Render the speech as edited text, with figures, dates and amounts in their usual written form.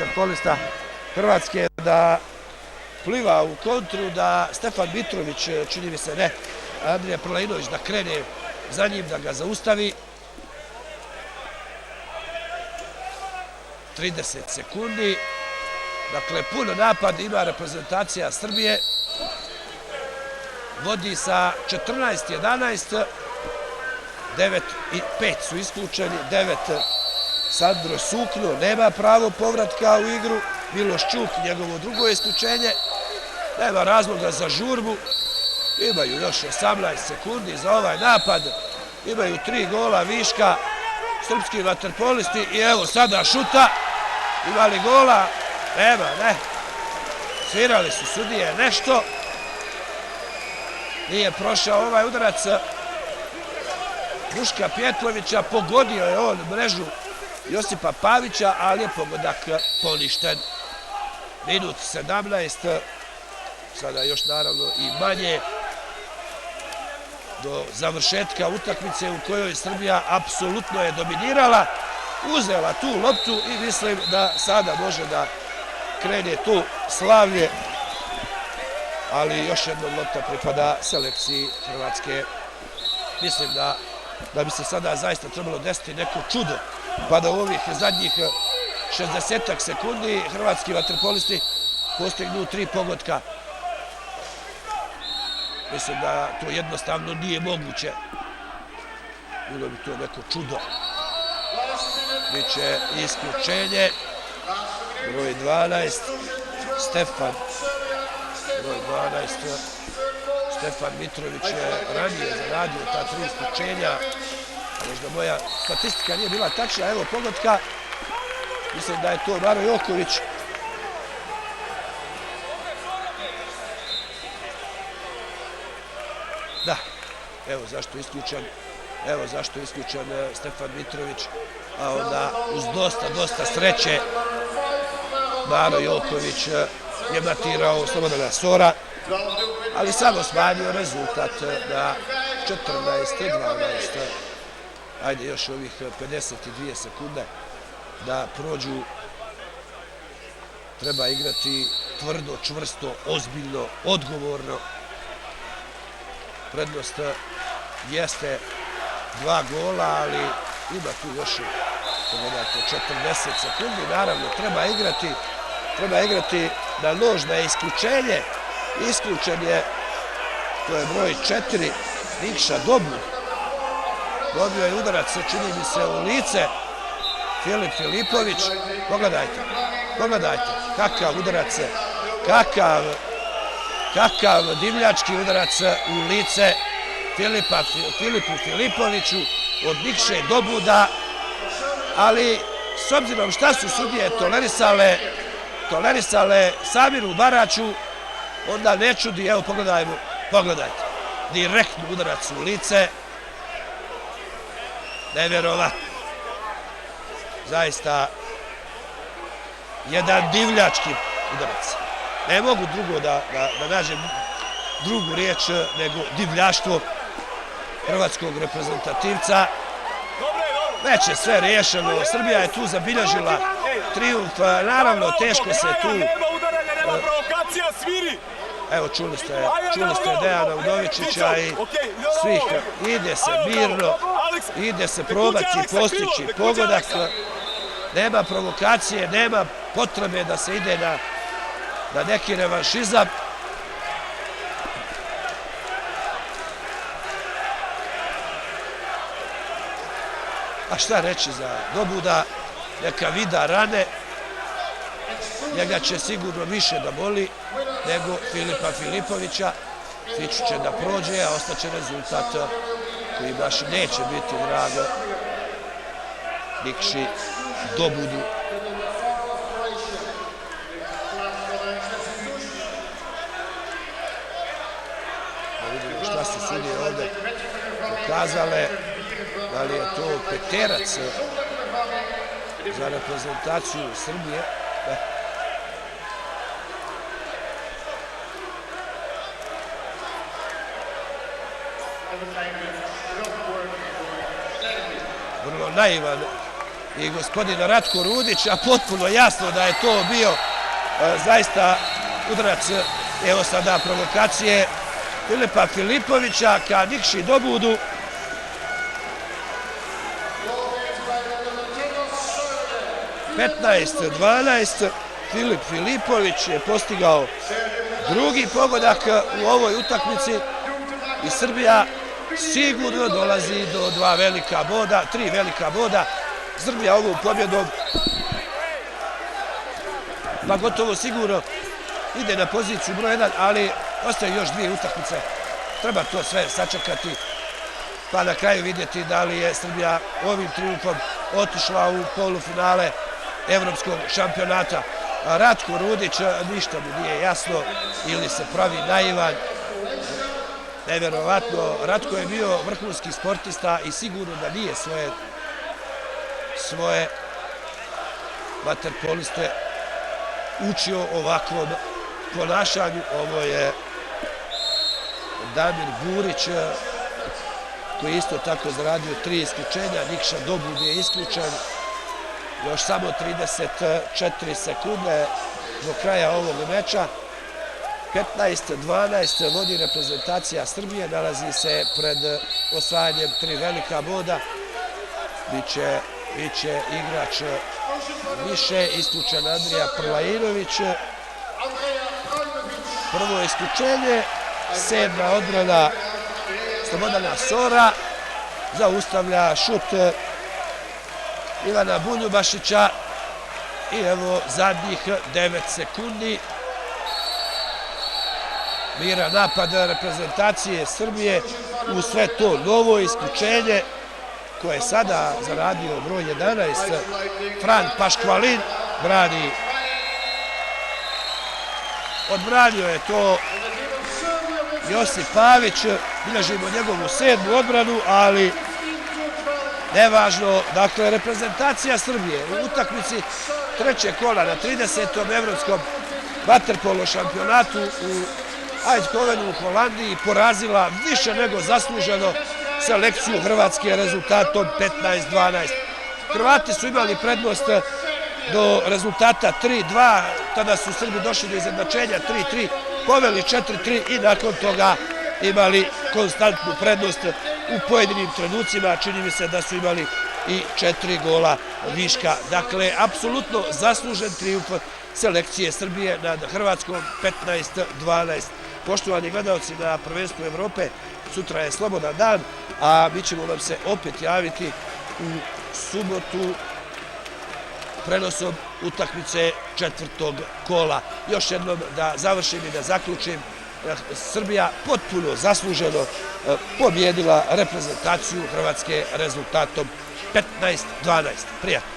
vaterpolista Hrvatske da pliva u kontru, da Stefan Mitrović, čini mi se ne, Andrija Prlejnović da krene za njim, da ga zaustavi. 30 sekundi. Dakle, puno napad ima reprezentacija Srbije. Vodi sa 14-11. 9 i 5 su isključeni. 9 Sandro Sukno nema pravo povratka u igru. Miloš Čuk, njegovo drugo isključenje. Nema razloga za žurbu. Imaju još 18 sekundi za ovaj napad. Imaju 3 gola viška srpski vaterpolisti. I evo sada šuta. Ima li gola? Nema, ne. Svirali su sudije nešto. Nije prošao ovaj udarac Duška Pjetlovića. Pogodio je on mrežu Josipa Pavića, ali je pogodak poništen. Minut 17. Sada još naravno i manje do završetka utakmice u kojoj Srbija apsolutno je dominirala. Uzela tu loptu i mislim da sada može da krene tu slavlje. Ali još jedna lopta pripada selekciji Hrvatske. Mislim da bi se sada zaista trebalo desiti neko čudo. Pa da u ovih zadnjih 60 sekundi hrvatski vaterpolisti postignu 3 pogotka. Mislim da to jednostavno nije moguće. Bilo bi to neko čudo. Biće isključenje. Broj 12. Stefan. Broj 12. Stefan Mitrović je ranije zaradio ta 3 isključenja. Možda moja statistika nije bila tačna. Evo pogotka. Mislim da je to Maro Joković. Da, evo zašto je isključen. Evo zašto je isključen Stefan Mitrović. A onda uz dosta sreće Maro Joković je matirao Slobodana Sora. Ali samo smanjio rezultat na 14-12. Ajde još ovih 52 sekunde da prođu. Treba igrati tvrdo, čvrsto, ozbiljno, odgovorno. Prednost jeste 2 gola, ali ima tu još 40 sekundi. Naravno, treba igrati na nož, na isključenje. Isključen je, to je broj 4, Nikša Dobud. Dobio je udarac, čini mi se, u lice. Filip Filipović. Pogledajte, kakav udarac, kakav divljački udarac u lice Filipu Filipoviću od Nikše Dobuda. Ali, s obzirom šta su sudije tolerisale Samiru Baraću, onda ne čudi, evo pogledajte, direktno udarac u lice. Nevjerovatno. Zaista jedan divljački udarac. Ne mogu drugo da nađem drugu riječ nego divljaštvo hrvatskog reprezentativca. Već je sve riješeno. Srbija je tu zabilježila trijumf. Naravno, teško se tu... Evo, čuli ste Dejana Udovičića i svih. Ide se mirno, ide se probati postići pogodak. Nema provokacije, nema potrebe da se ide na neki revanšizam. A šta reći za Dobuda? Neka vida rane. Njega će sigurno više da boli nego Filipa Filipovića. Fiću će da prođe, a ostaće rezultat koji baš neće biti drago Nikši Dobudu. Da vidimo šta se sudije ovde pokazale. Da li je to peterac za reprezentaciju Srbije? Vrlo naivan i gospodin Ratko Rudić, a potpuno jasno da je to bio zaista udarac, evo sada provokacije Filipa Filipovića ka Nikši Dobudu. (15-12) Filip Filipović je postigao drugi pogodak u ovoj utakmici i Srbija sigurno dolazi do tri velika boda. Srbija ovom pobjedom pa gotovo sigurno ide na poziciju broj 1, ali ostaje još 2 utakmice. Treba to sve sačekati pa na kraju vidjeti da li je Srbija ovim triumfom otišla u polufinale evropskog šampionata. Ratko Rudić, ništa mu nije jasno ili se pravi naivan. Neverovatno, Ratko je bio vrhunski sportista i sigurno da nije svoje vaterpoliste učio ovakvom ponašanju. Ovo je Damir Burić koji je isto tako zaradio 3 isključenja. Nikša Dobud je isključen. Još samo 34 sekunde do kraja ovog meča. 15-12 vodi reprezentacija Srbije, nalazi se pred osvajanjem 3 velika boda. Biće igrač više, isključen Andrija Prlajinović. Prvo isključenje, 7. odbrana Slobodana Sora, zaustavlja šut Ivana Buljubašića i evo zadnjih 9 sekundi. Miran napad reprezentacije Srbije, u sve to novo isključenje koje je sada zaradio broj 11, Fran Paškvalin, odbranio je to Josip Pavić, bilježimo njegovu 7. odbranu, ali nevažno. Dakle, reprezentacija Srbije u utakmici trećeg kola na 30. evropskom vaterpolo šampionatu u Eindhovenu u Holandiji porazila više nego zasluženo selekciju Hrvatske rezultatom 15-12. Hrvati su imali prednost do rezultata 3-2, tada su Srbi došli do izjednačenja 3-3, poveli 4-3 i nakon toga imali konstantnu prednost u pojedinim trenucima. Čini mi se da su imali i 4 gola viška. Dakle, apsolutno zaslužen trijumf selekcije Srbije nad Hrvatskom 15-12. Poštovani gledalci, na prvenstvu Evrope sutra je slobodan dan, a mi ćemo vam se opet javiti u subotu prenosom utakmice 4. kola. Još jednom da završim i da zaključim, Srbija potpuno zasluženo pobjedila reprezentaciju Hrvatske rezultatom 15-12. Prijatno.